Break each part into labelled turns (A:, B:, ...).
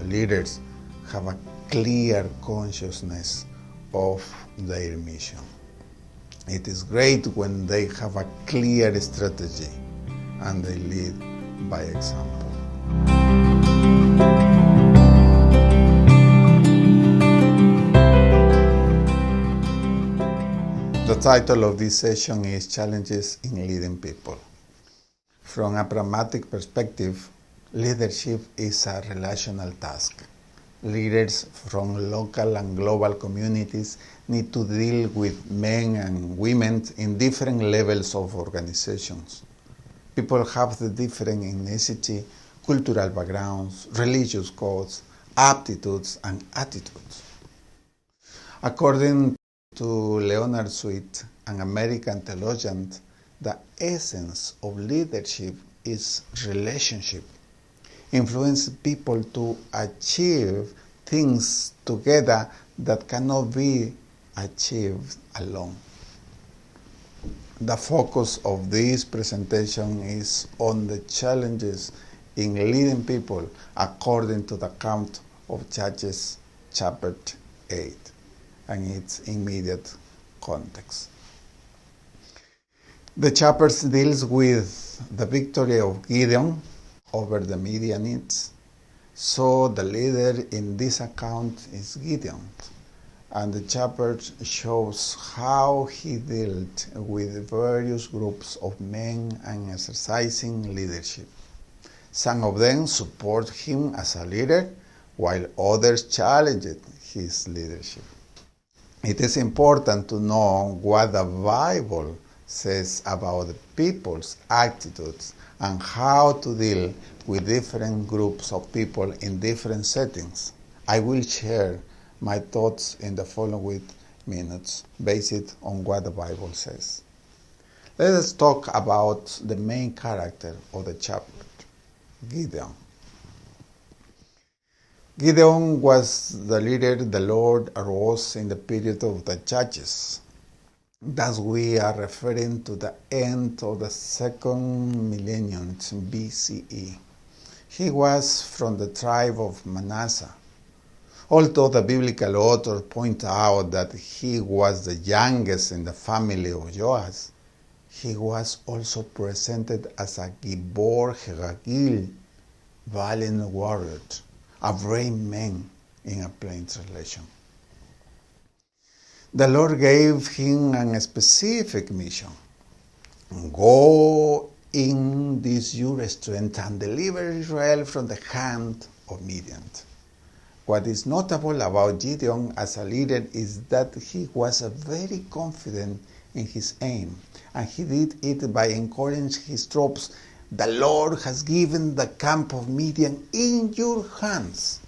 A: leaders have a clear consciousness of their mission. It is great when they have a clear strategy and they lead by example. The title of this session is Challenges in Leading People. From a pragmatic perspective, leadership is a relational task. Leaders from local and global communities need to deal with men and women in different levels of organizations. People have the different ethnicity, cultural backgrounds, religious codes, aptitudes, and attitudes. According to Leonard Sweet, an American theologian, the essence of leadership is relationship. Influence people to achieve things together that cannot be achieved alone. The focus of this presentation is on the challenges in leading people according to the account of Judges chapter 8 and its immediate context. The chapter deals with the victory of Gideon over the Midianites. So the leader in this account is Gideon. And the chapter shows how he dealt with various groups of men and exercising leadership. Some of them support him as a leader, while others challenged his leadership. It is important to know what the Bible says about the people's attitudes and how to deal with different groups of people in different settings. I will share my thoughts in the following minutes based on what the Bible says. Let us talk about the main character of the chapter, Gideon. Gideon was the leader the Lord arose in the period of the Judges. Thus we are referring to the end of the second millennium BCE. He was from the tribe of Manasseh. Although the biblical authors point out that he was the youngest in the family of Joash, he was also presented as a Gibor Hagil, valiant warrior, a brave man in a plain translation. The Lord gave him a specific mission. Go in this your strength and deliver Israel from the hand of Midian. What is notable about Gideon as a leader is that he was very confident in his aim, and he did it by encouraging his troops. The Lord has given the camp of Midian in your hands.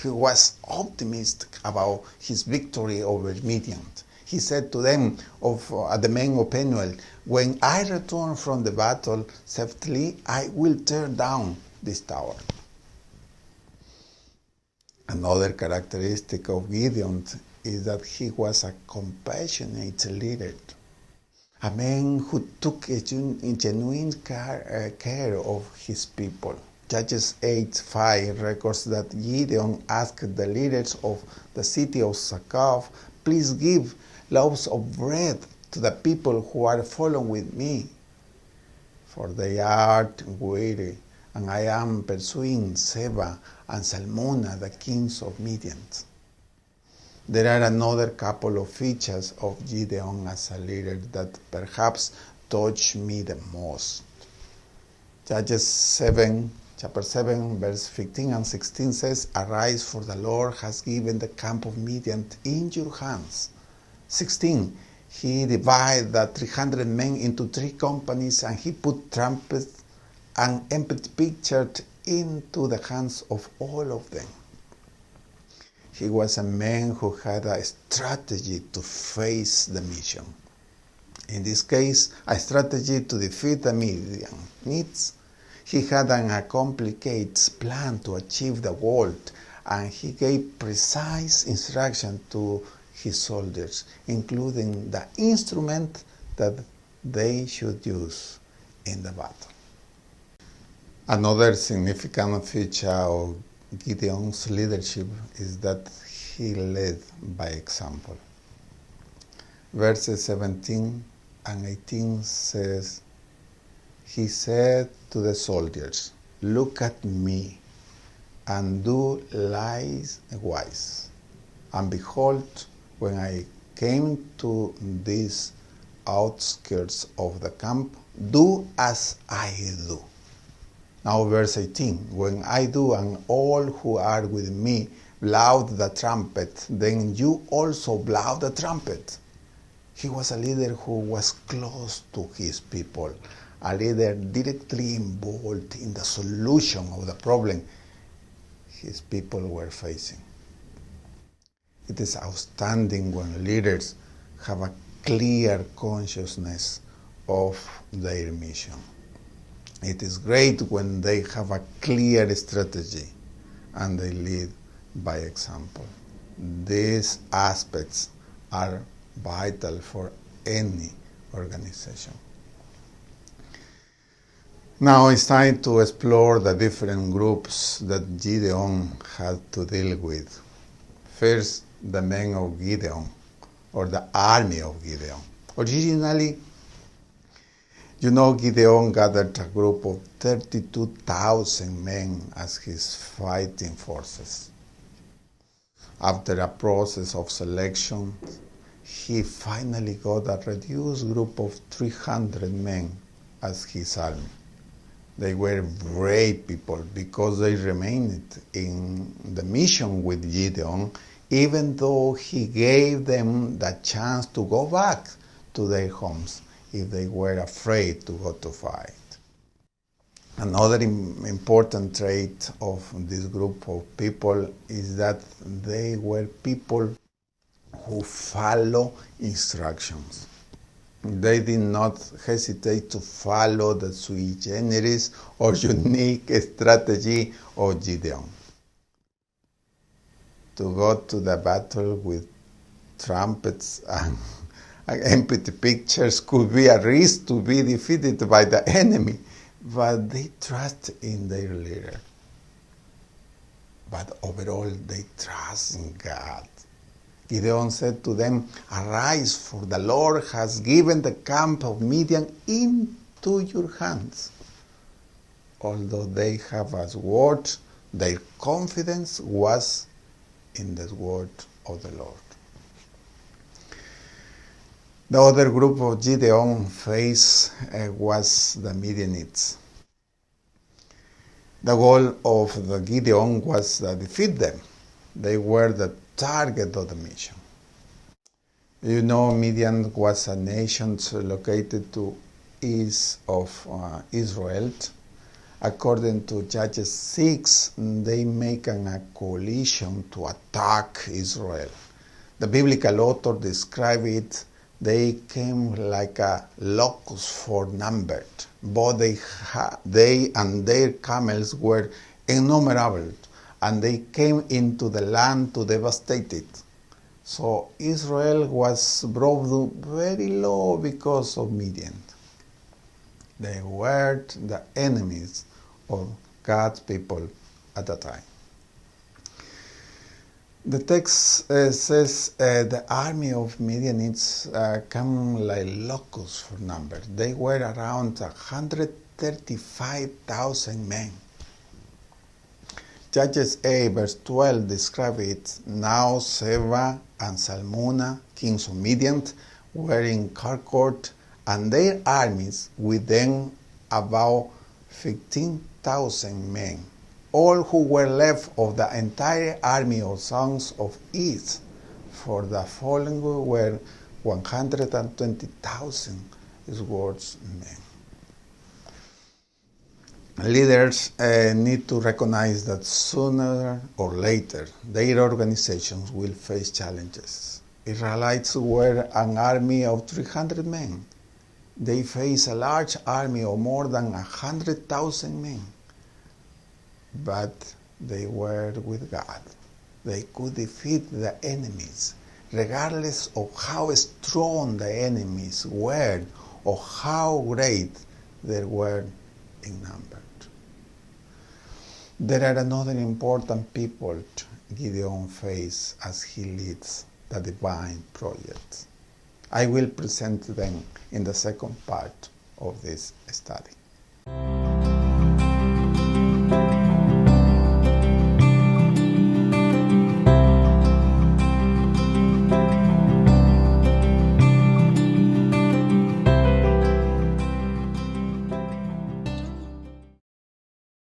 A: He was optimistic about his victory over Midian. He said to them, the men of Penuel, when I return from the battle safely, I will tear down this tower. Another characteristic of Gideon is that he was a compassionate leader, a man who took a genuine care of his people. Judges 8:5 records that Gideon asked the leaders of the city of Succoth, please give loaves of bread to the people who are following with me, for they are weary, and I am pursuing Seba and Salmona, the kings of Midian. There are another couple of features of Gideon as a leader that perhaps touch me the most. Judges chapter 7, verse 15 and 16 says, arise, for the Lord has given the camp of Midian in your hands. 16, he divided the 300 men into 3 companies, and he put trumpets and empty pitchers into the hands of all of them. He was a man who had a strategy to face the mission. In this case, a strategy to defeat the Midianites. He had a complicated plan to achieve the goal, and he gave precise instruction to his soldiers, including the instrument that they should use in the battle. Another significant feature of Gideon's leadership is that he led by example. Verses 17 and 18 says, he said to the soldiers, look at me and do likewise. And behold, when I came to these outskirts of the camp, do as I do. Now verse 18, when I do and all who are with me blow the trumpet, then you also blow the trumpet. He was a leader who was close to his people, a leader directly involved in the solution of the problem his people were facing. It is outstanding when leaders have a clear consciousness of their mission. It is great when they have a clear strategy and they lead by example. These aspects are vital for any organization. Now it's time to explore the different groups that Gideon had to deal with. First, the men of Gideon, or the army of Gideon. Originally, Gideon gathered a group of 32,000 men as his fighting forces. After a process of selection, he finally got a reduced group of 300 men as his army. They were brave people because they remained in the mission with Gideon, even though he gave them the chance to go back to their homes if they were afraid to go to fight. Another important trait of this group of people is that they were people who follow instructions. They did not hesitate to follow the sui generis or unique strategy of Gideon. To go to the battle with trumpets and empty pictures could be a risk to be defeated by the enemy, but they trust in their leader. But overall, they trust in God. Gideon said to them, arise, for the Lord has given the camp of Midian into your hands. Although they have a sword, their confidence was in the word of the Lord. The other group of Gideon faced was the Midianites. The goal of the Gideon was to defeat them. They were the target of the mission. Midian was a nation located to east of Israel. According to Judges 6, they make a coalition to attack Israel. The biblical author described it, they came like a locust for numbered. Both they and their camels were innumerable, and they came into the land to devastate it. So Israel was brought very low because of Midian. They were the enemies of God's people at that time. The text says the army of Midianites came like locusts for number. They were around 135,000 men. Judges 8 verse 12 describe it. Now Seba and Salmuna, kings of Midian, were in Karkor, and their armies with them about 15,000 men. All who were left of the entire army of sons of East, for the fallen were 120,000 swordsmen. Leaders need to recognize that sooner or later their organizations will face challenges. Israelites were an army of 300 men. They faced a large army of more than 100,000 men. But they were with God. They could defeat the enemies, regardless of how strong the enemies were or how great they were in number. There are another important people Gideon faces as he leads the divine project. I will present them in the second part of this study.